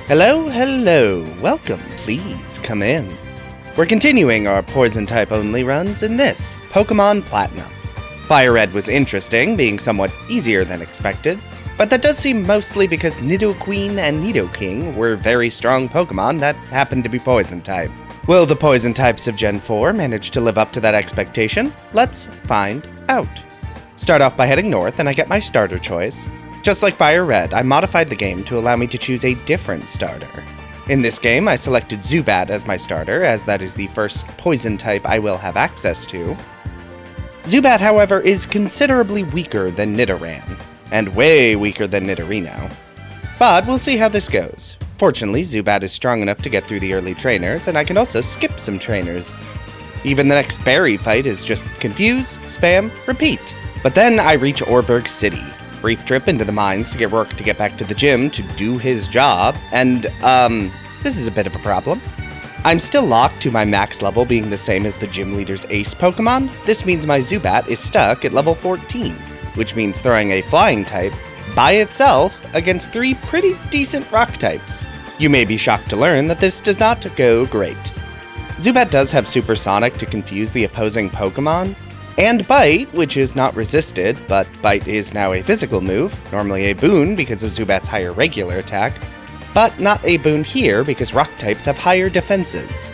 Hello, welcome, please come in. We're continuing our poison-type only runs in this, Pokémon Platinum. Fire Red was interesting, being somewhat easier than expected, but that does seem mostly because Nidoqueen and Nidoking were very strong Pokémon that happened to be poison-type. Will the poison types of Gen 4 manage to live up to that expectation? Let's find out. Start off by heading north and I get my starter choice. Just like Fire Red, I modified the game to allow me to choose a different starter. In this game, I selected Zubat as my starter, as that is the first poison type I will have access to. Zubat, however, is considerably weaker than Nidoran, and way weaker than Nidorino. But we'll see how this goes. Fortunately, Zubat is strong enough to get through the early trainers, and I can also skip some trainers. Even the next berry fight is just confuse, spam, repeat. But then I reach Orberg City. Brief trip into the mines to get Rourke to get back to the gym to do his job, and, this is a bit of a problem. I'm still locked to my max level being the same as the gym leader's ace Pokemon. This means my Zubat is stuck at level 14, which means throwing a flying type by itself against 3 pretty decent rock types. You may be shocked to learn that this does not go great. Zubat does have Supersonic to confuse the opposing Pokemon, and Bite, which is not resisted, but Bite is now a physical move, normally a boon because of Zubat's higher regular attack, but not a boon here because rock types have higher defenses.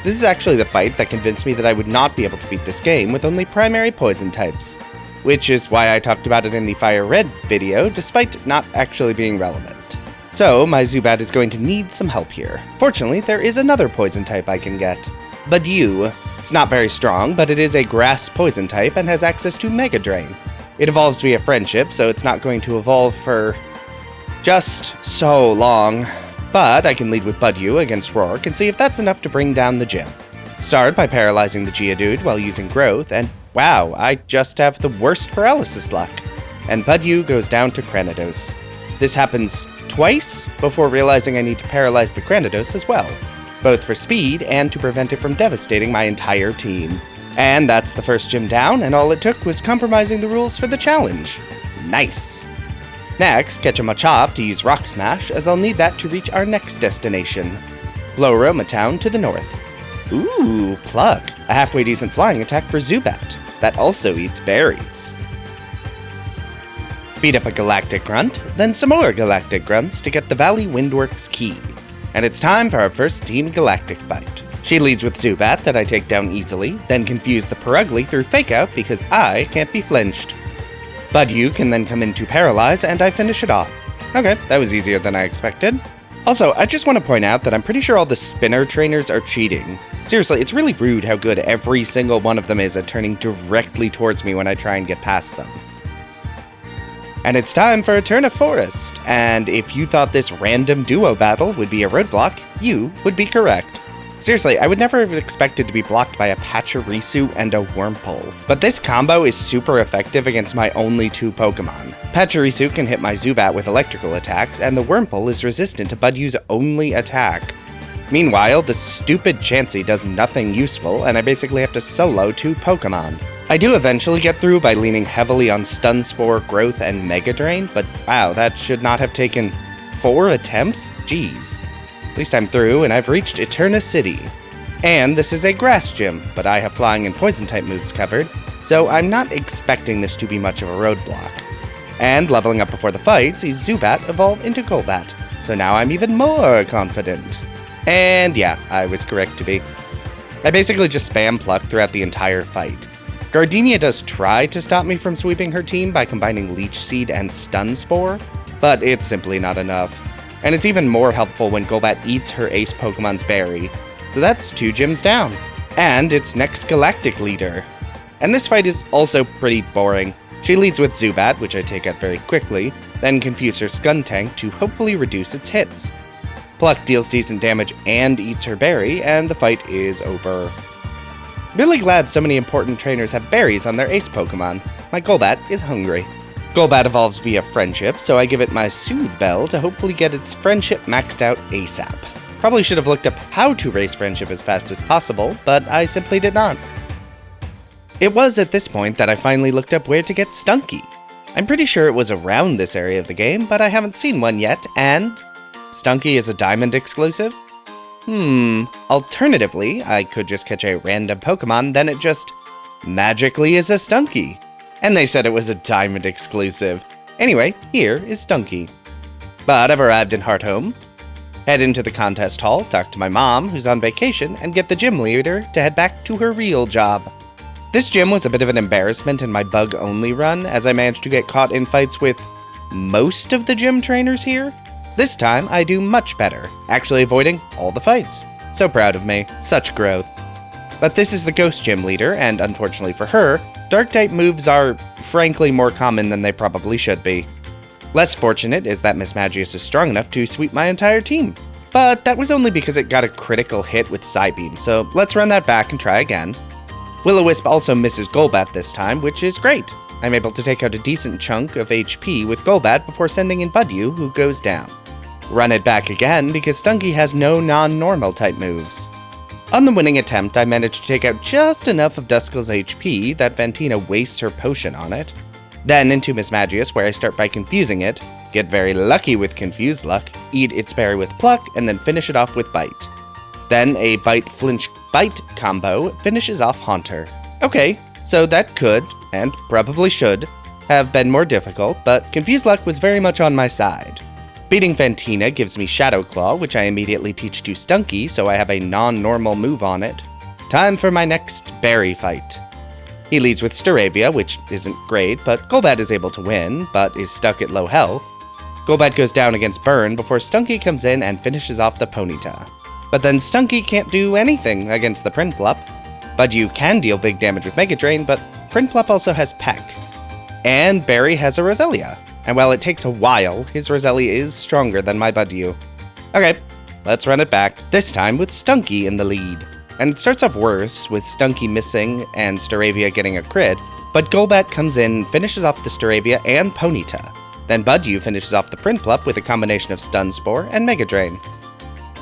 This is actually the fight that convinced me that I would not be able to beat this game with only primary poison types, which is why I talked about it in the Fire Red video, despite not actually being relevant. So, my Zubat is going to need some help here. Fortunately, there is another poison type I can get. Budew. It's not very strong, but it is a grass poison type and has access to Mega Drain. It evolves via friendship, so it's not going to evolve for just so long. But I can lead with Budew against Rourke and see if that's enough to bring down the gym. Start by paralyzing the Geodude while using Growth, and wow, I just have the worst paralysis luck. And Budew goes down to Cranidos. This happens twice before realizing I need to paralyze the Cranidos as well, both for speed and to prevent it from devastating my entire team. And that's the first gym down, and all it took was compromising the rules for the challenge. Nice! Next, catch a Machop to use Rock Smash, as I'll need that to reach our next destination, Gloroma Town to the north. Ooh, Pluck, a halfway decent flying attack for Zubat, that also eats berries. Beat up a Galactic Grunt, then some more Galactic Grunts to get the Valley Windworks key. And it's time for our first Team Galactic fight. She leads with Zubat that I take down easily, then confuse the Perugly through Fake Out because I can't be flinched. Budew can then come in to Paralyze and I finish it off. Okay, that was easier than I expected. Also, I just want to point out that I'm pretty sure all the spinner trainers are cheating. Seriously, it's really rude how good every single one of them is at turning directly towards me when I try and get past them. And it's time for a turn of Forest, and if you thought this random duo battle would be a roadblock, you would be correct. Seriously, I would never have expected to be blocked by a Pachirisu and a Wurmple, but this combo is super effective against my only 2 Pokemon. Pachirisu can hit my Zubat with electrical attacks, and the Wurmple is resistant to Budew's only attack. Meanwhile, the stupid Chansey does nothing useful, and I basically have to solo 2 Pokemon. I do eventually get through by leaning heavily on Stun Spore, Growth, and Mega Drain, but wow, that should not have taken 4 attempts? Jeez. At least I'm through, and I've reached Eterna City. And this is a grass gym, but I have flying and poison type moves covered, so I'm not expecting this to be much of a roadblock. And leveling up before the fight sees Zubat evolve into Golbat, so now I'm even more confident. And yeah, I was correct to be. I basically just spam Pluck throughout the entire fight. Gardenia does try to stop me from sweeping her team by combining Leech Seed and Stun Spore, but it's simply not enough. And it's even more helpful when Golbat eats her ace Pokemon's berry. So that's 2 gyms down. And its next Galactic leader. And this fight is also pretty boring. She leads with Zubat, which I take out very quickly, then confuse her Skuntank to hopefully reduce its hits. Pluck deals decent damage and eats her berry, and the fight is over. Really glad so many important trainers have berries on their ace Pokemon. My Golbat is hungry. Golbat evolves via Friendship, so I give it my Soothe Bell to hopefully get its Friendship maxed out ASAP. Probably should have looked up how to raise Friendship as fast as possible, but I simply did not. It was at this point that I finally looked up where to get Stunky. I'm pretty sure it was around this area of the game, but I haven't seen one yet, and Stunky is a Diamond exclusive? Alternatively, I could just catch a random Pokemon, then it just magically is a Stunky. And they said it was a Diamond exclusive. Anyway, here is Stunky. But I've arrived in Hearthome. Head into the contest hall, talk to my mom, who's on vacation, and get the gym leader to head back to her real job. This gym was a bit of an embarrassment in my bug-only run, as I managed to get caught in fights with most of the gym trainers here. This time, I do much better, actually avoiding all the fights. So proud of me. Such growth. But this is the Ghost Gym leader, and unfortunately for her, Dark-type moves are, frankly, more common than they probably should be. Less fortunate is that Miss Magius is strong enough to sweep my entire team. But that was only because it got a critical hit with Psybeam, so let's run that back and try again. Will-O-Wisp also misses Golbat this time, which is great. I'm able to take out a decent chunk of HP with Golbat before sending in Budew, who goes down. Run it back again because Stunky has no non-normal type moves. On the winning attempt, I managed to take out just enough of Duskull's HP that Fantina wastes her potion on it. Then into Miss Magius, where I start by confusing it, get very lucky with Confuse Luck, eat its berry with Pluck, and then finish it off with Bite. Then a Bite Flinch Bite combo finishes off Haunter. Okay, so that could, and probably should, have been more difficult, but Confuse Luck was very much on my side. Beating Fantina gives me Shadow Claw, which I immediately teach to Stunky, so I have a non-normal move on it. Time for my next berry fight. He leads with Staravia, which isn't great, but Golbat is able to win, but is stuck at low health. Golbat goes down against Burn before Stunky comes in and finishes off the Ponyta. But then Stunky can't do anything against the Prinplup. Budew can deal big damage with Mega Drain, but Prinplup also has Peck. And Barry has a Roselia. And while it takes a while, his Roselia is stronger than my Budew. Okay, let's run it back, this time with Stunky in the lead. And it starts off worse, with Stunky missing and Staravia getting a crit, but Golbat comes in and finishes off the Staravia and Ponyta. Then Budew finishes off the Prinplup with a combination of Stun Spore and Mega Drain.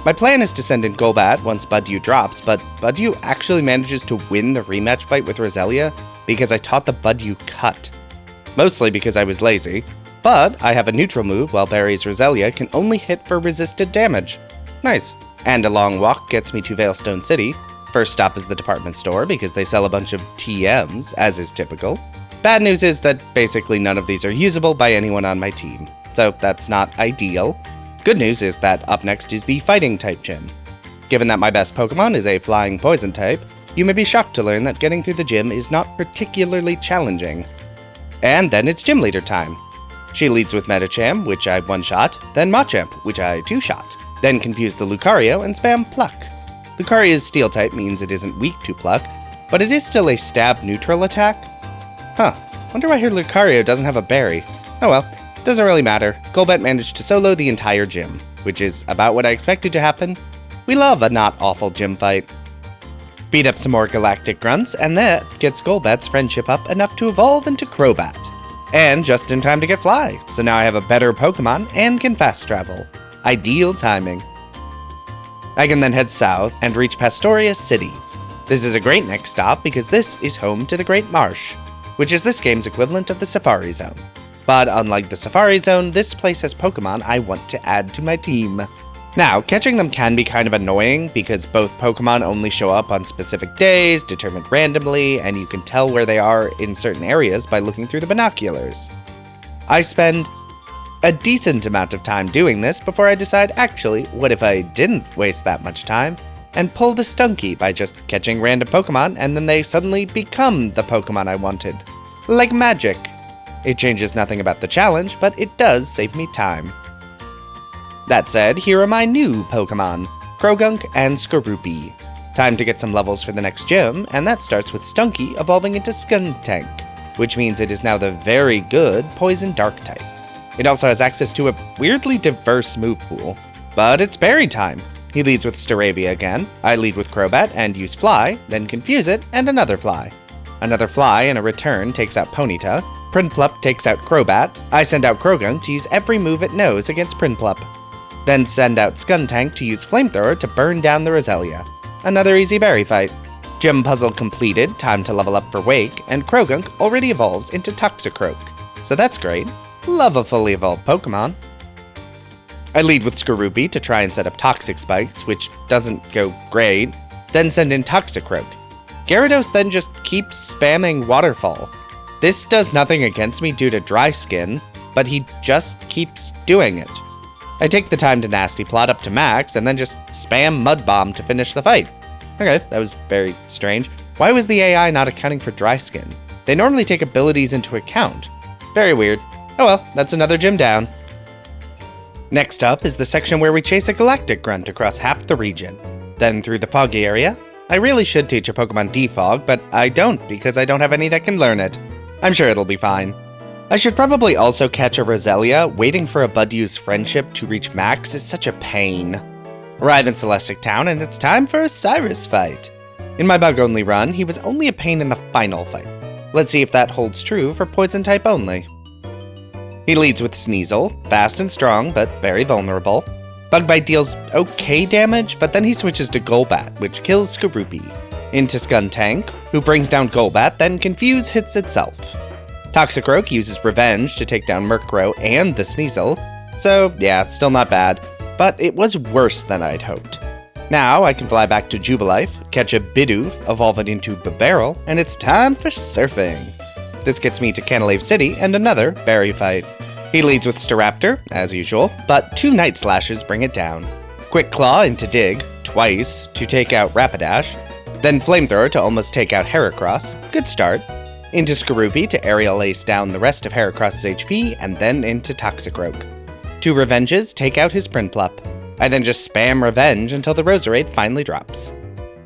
My plan is to send in Golbat once Budew drops, but Budew actually manages to win the rematch fight with Roselia because I taught the Budew Cut. Mostly because I was lazy, but I have a neutral move while Barry's Roselia can only hit for resisted damage. Nice. And a long walk gets me to Veilstone City. First stop is the department store because they sell a bunch of TMs, as is typical. Bad news is that basically none of these are usable by anyone on my team, so that's not ideal. Good news is that up next is the Fighting type gym. Given that my best Pokemon is a Flying Poison type, you may be shocked to learn that getting through the gym is not particularly challenging. And then it's gym leader time. She leads with Medicham, which I one-shot, then Machamp, which I two-shot, then confuse the Lucario and spam Pluck. Lucaria's Steel type means it isn't weak to Pluck, but it is still a stab neutral attack. Huh, wonder why her Lucario doesn't have a berry. Oh well, doesn't really matter. Golbat managed to solo the entire gym, which is about what I expected to happen. We love a not awful gym fight. Beat up some more Galactic Grunts, and that gets Golbat's friendship up enough to evolve into Crobat. And just in time to get Fly, so now I have a better Pokemon and can fast travel. Ideal timing. I can then head south and reach Pastoria City. This is a great next stop because this is home to the Great Marsh, which is this game's equivalent of the Safari Zone. But unlike the Safari Zone, this place has Pokemon I want to add to my team. Now, catching them can be kind of annoying because both Pokemon only show up on specific days, determined randomly, and you can tell where they are in certain areas by looking through the binoculars. I spend a decent amount of time doing this before I decide, actually, what if I didn't waste that much time and pull the Stunky by just catching random Pokemon and then they suddenly become the Pokemon I wanted. Like magic. It changes nothing about the challenge, but it does save me time. That said, here are my new Pokemon, Krogunk and Skorupi. Time to get some levels for the next gym, and that starts with Stunky evolving into Skuntank, which means it is now the very good Poison Dark type. It also has access to a weirdly diverse move pool. But it's berry time. He leads with Staravia again, I lead with Crobat and use Fly, then confuse it, and another Fly. Another Fly and a return takes out Ponyta, Prinplup takes out Crobat, I send out Krogunk to use every move it knows against Prinplup. Then send out Skuntank to use Flamethrower to burn down the Roselia. Another easy berry fight. Gym puzzle completed, time to level up for Wake, and Krogunk already evolves into Toxicroak. So that's great. Love a fully evolved Pokemon. I lead with Skorupi to try and set up Toxic Spikes, which doesn't go great, then send in Toxicroak. Gyarados then just keeps spamming Waterfall. This does nothing against me due to dry skin, but he just keeps doing it. I take the time to Nasty Plot up to max, and then just spam Mud Bomb to finish the fight. Okay, that was very strange. Why was the AI not accounting for dry skin? They normally take abilities into account. Very weird. Oh well, that's another gym down. Next up is the section where we chase a Galactic Grunt across half the region. Then through the Foggy area. I really should teach a Pokemon Defog, but I don't because I don't have any that can learn it. I'm sure it'll be fine. I should probably also catch a Roselia. Waiting for a Budyu's friendship to reach max is such a pain. Arrive in Celestic Town, and it's time for a Cyrus fight. In my bug-only run, he was only a pain in the final fight. Let's see if that holds true for Poison-type only. He leads with Sneasel, fast and strong, but very vulnerable. Bug Bite deals okay damage, but then he switches to Golbat, which kills Skorupi. Into Skuntank, who brings down Golbat, then Confuse hits itself. Toxicroak uses Revenge to take down Murkrow and the Sneasel, so yeah, still not bad, but it was worse than I'd hoped. Now I can fly back to Jubilife, catch a Bidoof, evolve it into Bibarel, and it's time for surfing. This gets me to Canalave City and another berry fight. He leads with Staraptor, as usual, but 2 Night Slashes bring it down. Quick Claw into Dig, twice, to take out Rapidash, then Flamethrower to almost take out Heracross, good start. Into Skorupi to Aerial Ace down the rest of Heracross's HP, and then into Toxicroak. 2 Revenges take out his Prinplup. I then just spam Revenge until the Roserade finally drops.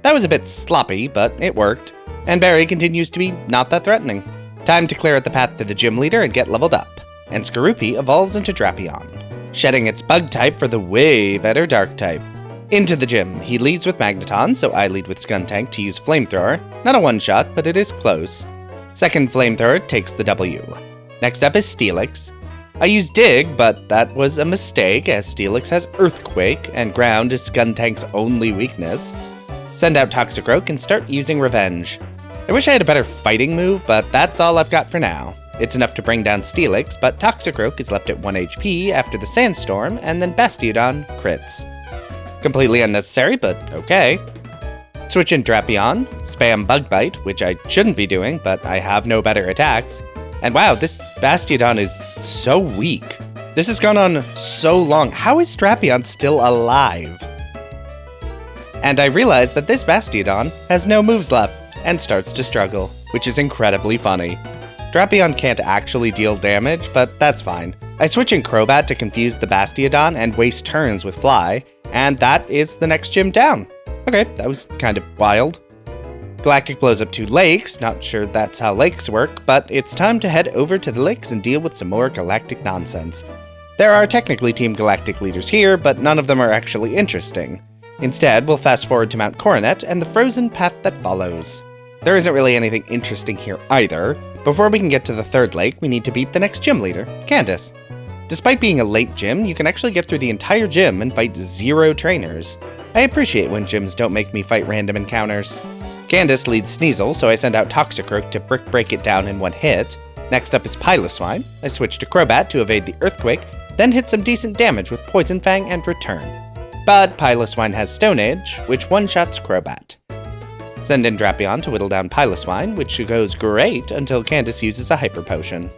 That was a bit sloppy, but it worked, and Barry continues to be not that threatening. Time to clear out the path to the gym leader and get leveled up, and Skorupi evolves into Drapion, shedding its bug type for the way better dark type. Into the gym, he leads with Magneton, so I lead with Skuntank to use Flamethrower. Not a one-shot, but it is close. Second Flamethrower takes the W. Next up is Steelix. I use Dig, but that was a mistake, as Steelix has Earthquake, and Ground is Skuntank's only weakness. Send out Toxicroak and start using Revenge. I wish I had a better fighting move, but that's all I've got for now. It's enough to bring down Steelix, but Toxicroak is left at 1 HP after the Sandstorm, and then Bastiodon crits. Completely unnecessary, but okay. Switch in Drapion, spam Bug Bite, which I shouldn't be doing, but I have no better attacks. And wow, this Bastiodon is so weak. This has gone on so long. How is Drapion still alive? And I realize that this Bastiodon has no moves left and starts to struggle, which is incredibly funny. Drapion can't actually deal damage, but that's fine. I switch in Crobat to confuse the Bastiodon and waste turns with Fly, and that is the next gym down. Okay, that was kind of wild. Galactic blows up 2 lakes, not sure that's how lakes work, but it's time to head over to the lakes and deal with some more galactic nonsense. There are technically Team Galactic leaders here, but none of them are actually interesting. Instead, we'll fast forward to Mount Coronet and the frozen path that follows. There isn't really anything interesting here either. Before we can get to the 3rd lake, we need to beat the next gym leader, Candace. Despite being a late gym, you can actually get through the entire gym and fight 0 trainers. I appreciate when gyms don't make me fight random encounters. Candace leads Sneasel, so I send out Toxicroak to Brick Break it down in 1 hit. Next up is Piloswine. I switch to Crobat to evade the Earthquake, then hit some decent damage with Poison Fang and return. But Piloswine has Stone Edge, which one-shots Crobat. Send in Drapion to whittle down Piloswine, which goes great until Candace uses a Hyper Potion.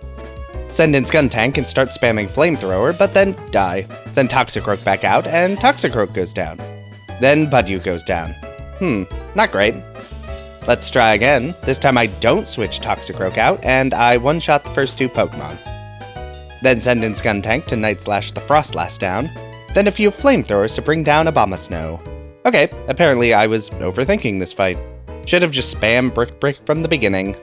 Send in Skuntank and start spamming Flamethrower, but then die. Send Toxicroak back out, and Toxicroak goes down. Then Budyu goes down. Not great. Let's try again. This time I don't switch Toxicroak out, and I one-shot the first 2 Pokemon. Then send in Skuntank to Night Slash the Frostlass down, then a few Flamethrowers to bring down Abomasnow. Okay, apparently I was overthinking this fight. Should have just spammed Brick Brick from the beginning.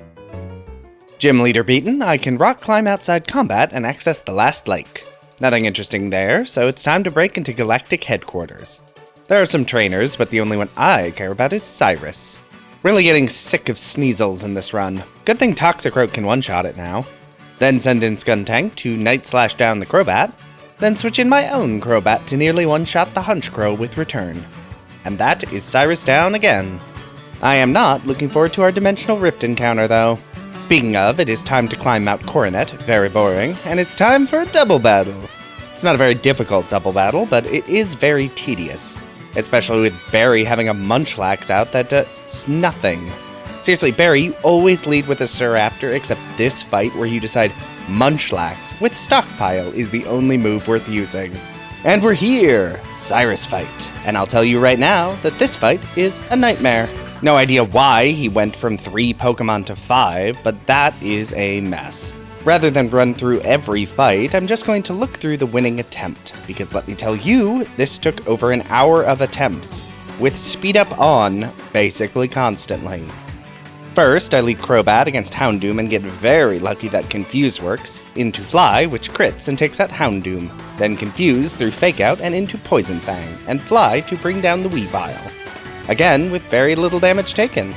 Gym leader beaten, I can rock climb outside combat and access the last lake. Nothing interesting there, so it's time to break into Galactic Headquarters. There are some trainers, but the only one I care about is Cyrus. Really getting sick of Sneasels in this run. Good thing Toxicroak can one-shot it now. Then send in Skuntank to Night Slash down the Crobat, then switch in my own Crobat to nearly one-shot the Hunchcrow with return. And that is Cyrus down again. I am not looking forward to our Dimensional Rift encounter, though. Speaking of, it is time to climb Mount Coronet, very boring, and it's time for a double battle. It's not a very difficult double battle, but it is very tedious. Especially with Barry having a Munchlax out that does nothing. Seriously, Barry, you always lead with a Staraptor except this fight where you decide Munchlax with Stockpile is the only move worth using. And we're here! Cyrus fight. And I'll tell you right now that this fight is a nightmare. No idea why he went from 3 Pokemon to 5, but that is a mess. Rather than run through every fight, I'm just going to look through the winning attempt, because let me tell you, this took over an hour of attempts, with speed up on basically constantly. First, I lead Crobat against Houndoom and get very lucky that Confuse works, into Fly, which crits and takes out Houndoom, then Confuse through Fake Out and into Poison Fang, and Fly to bring down the Weavile. Again, with very little damage taken.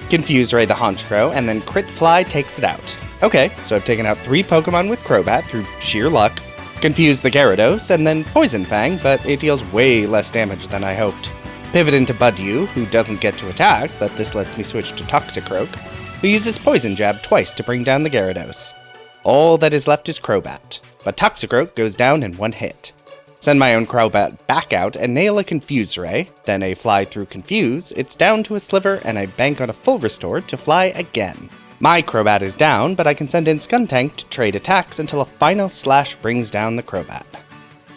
Confuse Ray the Honchkrow, and then Crit Fly takes it out. Okay, so I've taken out 3 Pokemon with Crobat through sheer luck, confused the Gyarados, and then Poison Fang, but it deals way less damage than I hoped. Pivot into Budew, who doesn't get to attack, but this lets me switch to Toxicroak, who uses Poison Jab twice to bring down the Gyarados. All that is left is Crobat, but Toxicroak goes down in 1 hit. Send my own Crobat back out and nail a Confuse Ray, then a Fly through Confuse, it's down to a Sliver, and I bank on a full Restore to fly again. My Crobat is down, but I can send in Skuntank to trade attacks until a final Slash brings down the Crobat.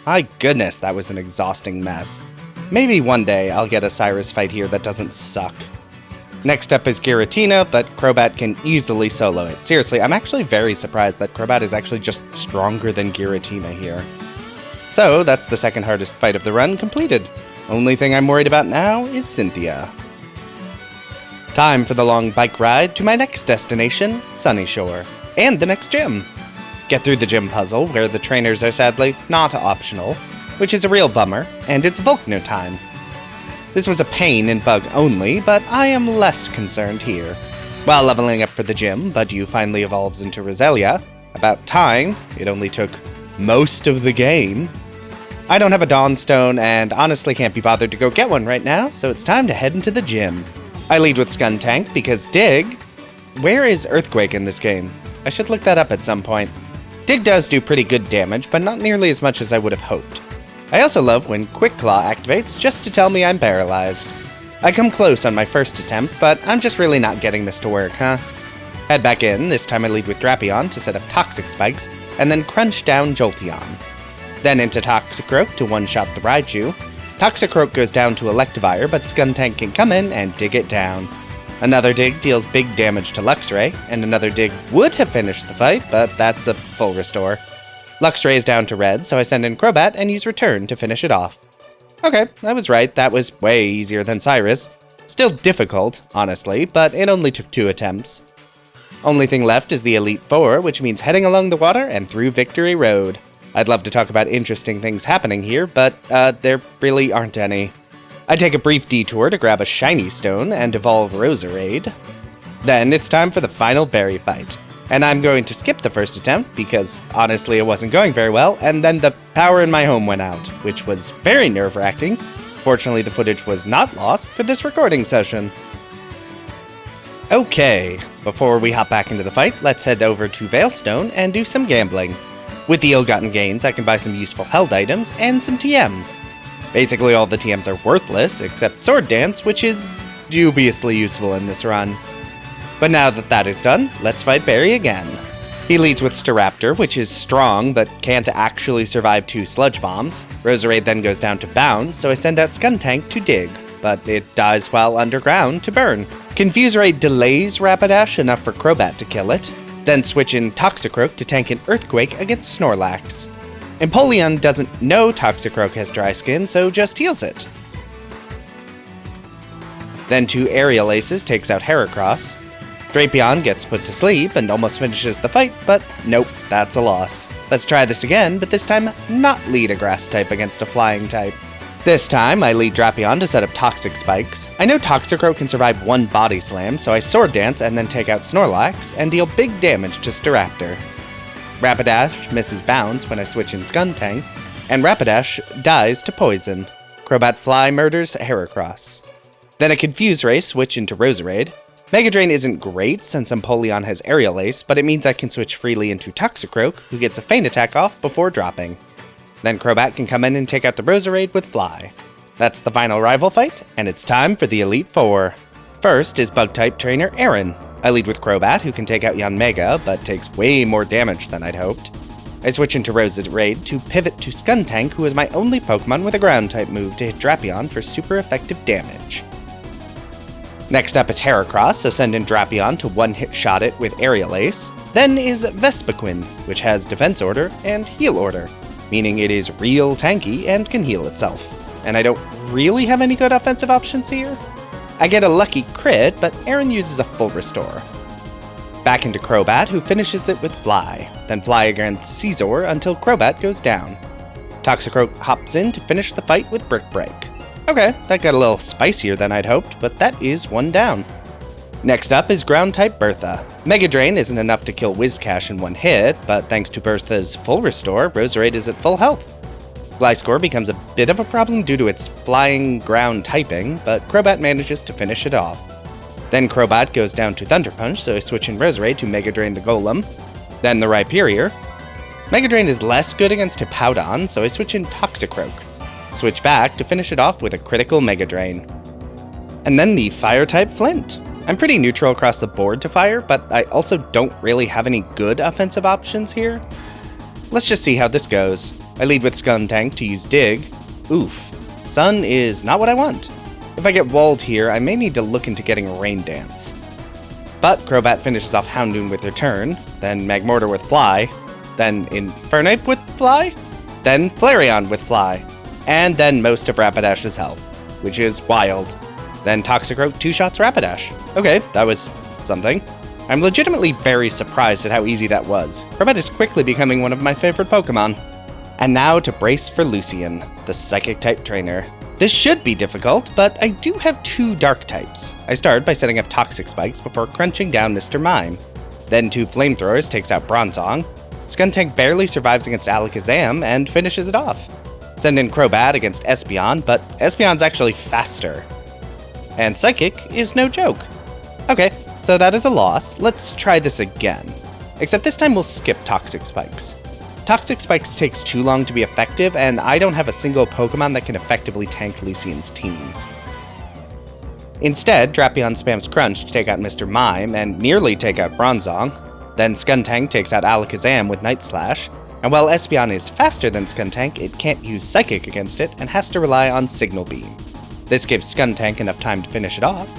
My goodness, that was an exhausting mess. Maybe one day I'll get a Cyrus fight here that doesn't suck. Next up is Giratina, but Crobat can easily solo it. Seriously, I'm actually very surprised that Crobat is actually just stronger than Giratina here. So, that's the second hardest fight of the run completed. Only thing I'm worried about now is Cynthia. Time for the long bike ride to my next destination, Sunyshore, and the next gym. Get through the gym puzzle, where the trainers are sadly not optional, which is a real bummer, and it's Volcano time. This was a pain in bug only, but I am less concerned here. While leveling up for the gym, Budew finally evolves into Roselia. About time, it only took most of the game. I don't have a Dawnstone, and honestly can't be bothered to go get one right now, so it's time to head into the gym. I lead with Skuntank because Dig... Where is Earthquake in this game? I should look that up at some point. Dig does do pretty good damage, but not nearly as much as I would have hoped. I also love when Quick Claw activates just to tell me I'm paralyzed. I come close on my first attempt, but I'm just really not getting this to work, huh? Head back in, this time I lead with Drapion to set up Toxic Spikes, and then crunch down Jolteon. Then into Toxicroak to one-shot the Raichu. Toxicroak goes down to Electivire, but Skuntank can come in and dig it down. Another dig deals big damage to Luxray, and another dig would have finished the fight, but that's a full restore. Luxray is down to red, so I send in Crobat and use Return to finish it off. Okay, I was right, that was way easier than Cyrus. Still difficult, honestly, but it only took 2 attempts. Only thing left is the Elite Four, which means heading along the water and through Victory Road. I'd love to talk about interesting things happening here, but there really aren't any. I take a brief detour to grab a shiny stone and evolve Roserade. Then it's time for the final berry fight. And I'm going to skip the first attempt because honestly it wasn't going very well, and then the power in my home went out, which was very nerve-wracking. Fortunately, the footage was not lost for this recording session. Okay, before we hop back into the fight, let's head over to Veilstone and do some gambling. With the ill-gotten gains, I can buy some useful held items and some TMs. Basically all the TMs are worthless, except Sword Dance, which is dubiously useful in this run. But now that that is done, let's fight Barry again. He leads with Staraptor, which is strong, but can't actually survive 2 Sludge Bombs. Roserade then goes down to Bound, so I send out Skuntank to dig, but it dies while underground to burn. Confuse Ray delays Rapidash enough for Crobat to kill it, then switch in Toxicroak to tank an Earthquake against Snorlax. Empoleon doesn't know Toxicroak has dry skin, so just heals it. Then 2 Aerial Aces takes out Heracross. Drapion gets put to sleep and almost finishes the fight, but nope, that's a loss. Let's try this again, but this time not lead a Grass type against a Flying type. This time, I lead Drapion to set up Toxic Spikes. I know Toxicroak can survive 1 Body Slam, so I Sword Dance and then take out Snorlax and deal big damage to Staraptor. Rapidash misses Bounce when I switch in Skuntank, and Rapidash dies to Poison. Crobat Fly murders Heracross. Then a Confuse Ray switch into Roserade. Mega Drain isn't great since Empoleon has Aerial Ace, but it means I can switch freely into Toxicroak, who gets a feint attack off before dropping. Then Crobat can come in and take out the Roserade with Fly. That's the final rival fight, and it's time for the Elite Four. First is Bug-type trainer Aaron. I lead with Crobat, who can take out Yanmega, but takes way more damage than I'd hoped. I switch into Roserade to pivot to Skuntank, who is my only Pokemon with a Ground-type move to hit Drapion for super effective damage. Next up is Heracross, so send in Drapion to one-hit shot it with Aerial Ace. Then is Vespiquen, which has Defense Order and Heal Order, meaning it is real tanky and can heal itself. And I don't really have any good offensive options here. I get a lucky crit, but Aaron uses a full restore. Back into Crobat, who finishes it with Fly, then Fly against Scizor until Crobat goes down. Toxicroak hops in to finish the fight with Brick Break. Okay, that got a little spicier than I'd hoped, but that is one down. Next up is Ground-type Bertha. Mega Drain isn't enough to kill Whiscash in one hit, but thanks to Bertha's full restore, Roserade is at full health. Gliscor becomes a bit of a problem due to its flying ground typing, but Crobat manages to finish it off. Then Crobat goes down to Thunder Punch, so I switch in Roserade to Mega Drain the Golem. Then the Rhyperior. Mega Drain is less good against Hippowdon, so I switch in Toxicroak. Switch back to finish it off with a critical Mega Drain. And then the Fire-type Flint. I'm pretty neutral across the board to Fire, but I also don't really have any good offensive options here. Let's just see how this goes. I lead with Skuntank to use Dig. Oof. Sun is not what I want. If I get walled here, I may need to look into getting Rain Dance. But Crobat finishes off Houndoom with Return, then Magmortar with Fly, then Infernape with Fly, then Flareon with Fly, and then most of Rapidash's health, which is wild. Then Toxicroak 2-shots Rapidash. Okay, that was something. I'm legitimately very surprised at how easy that was. Crobat is quickly becoming one of my favorite Pokemon. And now to brace for Lucian, the Psychic-type trainer. This should be difficult, but I do have two Dark types. I start by setting up Toxic Spikes before crunching down Mr. Mime. Then 2 Flamethrowers takes out Bronzong. Skuntank barely survives against Alakazam and finishes it off. Send in Crobat against Espeon, but Espeon's actually faster. And Psychic is no joke. Okay, so that is a loss. Let's try this again. Except this time we'll skip Toxic Spikes. Toxic Spikes takes too long to be effective, and I don't have a single Pokemon that can effectively tank Lucian's team. Instead, Drapion spams Crunch to take out Mr. Mime and nearly take out Bronzong. Then Skuntank takes out Alakazam with Night Slash, and while Espeon is faster than Skuntank, it can't use Psychic against it and has to rely on Signal Beam. This gives Skuntank enough time to finish it off.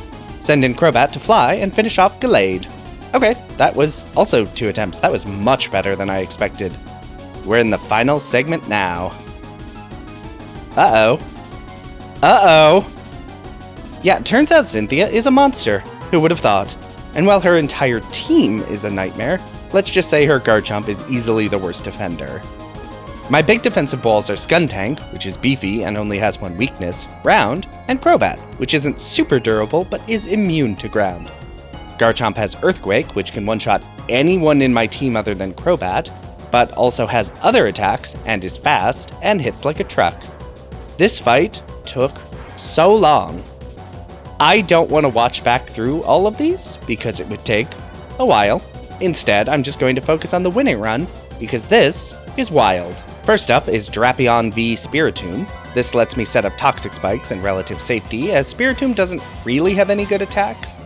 Send in Crobat to Fly and finish off Gallade. Okay, that was also 2 attempts. That was much better than I expected. We're in the final segment now. Uh-oh. Uh-oh. Yeah, turns out Cynthia is a monster. Who would have thought? And while her entire team is a nightmare, let's just say her Garchomp is easily the worst defender. My big defensive walls are Skuntank, which is beefy and only has 1 weakness, Round, and Crobat, which isn't super durable but is immune to ground. Garchomp has Earthquake, which can one-shot anyone in my team other than Crobat, but also has other attacks and is fast and hits like a truck. This fight took so long. I don't want to watch back through all of these because it would take a while. Instead, I'm just going to focus on the winning run because this is wild. First up is Drapion v Spiritomb. This lets me set up Toxic Spikes and relative safety, as Spiritomb doesn't really have any good attacks.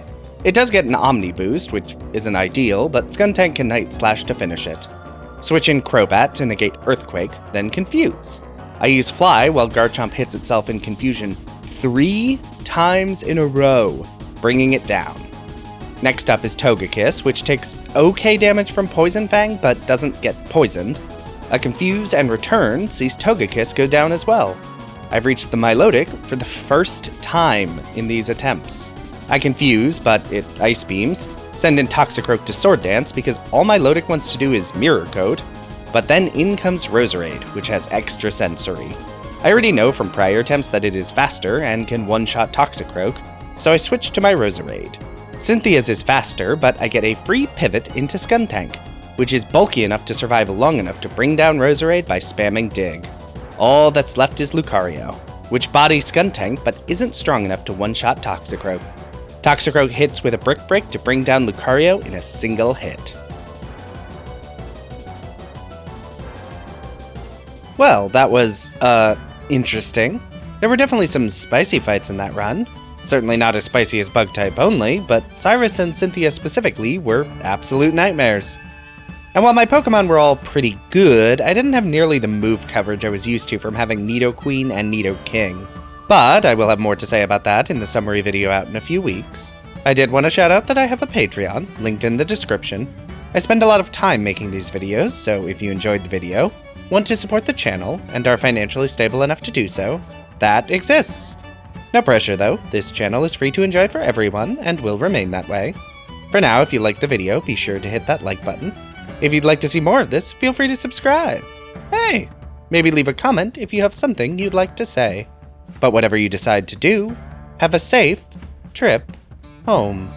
It does get an Omni boost, which isn't ideal, but Skuntank can Night Slash to finish it. Switch in Crobat to negate Earthquake, then Confuse. I use Fly while Garchomp hits itself in Confusion 3 times in a row, bringing it down. Next up is Togekiss, which takes okay damage from Poison Fang, but doesn't get poisoned. A Confuse and Return sees Togekiss go down as well. I've reached the Milotic for the first time in these attempts. I Confuse, but it Ice Beams. Send in Toxicroak to Sword Dance because all Milotic wants to do is Mirror Coat. But then in comes Roserade, which has Extra Sensory. I already know from prior attempts that it is faster and can one-shot Toxicroak, so I switch to my Roserade. Cynthia's is faster, but I get a free pivot into Skuntank, which is bulky enough to survive long enough to bring down Roserade by spamming Dig. All that's left is Lucario, which bodies Skuntank but isn't strong enough to one-shot Toxicroak. Toxicroak hits with a Brick Break to bring down Lucario in a single hit. Well, that was, interesting. There were definitely some spicy fights in that run. Certainly not as spicy as Bug-type only, but Cyrus and Cynthia specifically were absolute nightmares. And while my Pokemon were all pretty good, I didn't have nearly the move coverage I was used to from having Nidoqueen and Nidoking. But I will have more to say about that in the summary video out in a few weeks. I did want to shout out that I have a Patreon, linked in the description. I spend a lot of time making these videos, so if you enjoyed the video, want to support the channel, and are financially stable enough to do so, that exists. No pressure though, this channel is free to enjoy for everyone, and will remain that way. For now, if you liked the video, be sure to hit that like button. If you'd like to see more of this, feel free to subscribe. Hey, maybe leave a comment if you have something you'd like to say. But whatever you decide to do, have a safe trip home.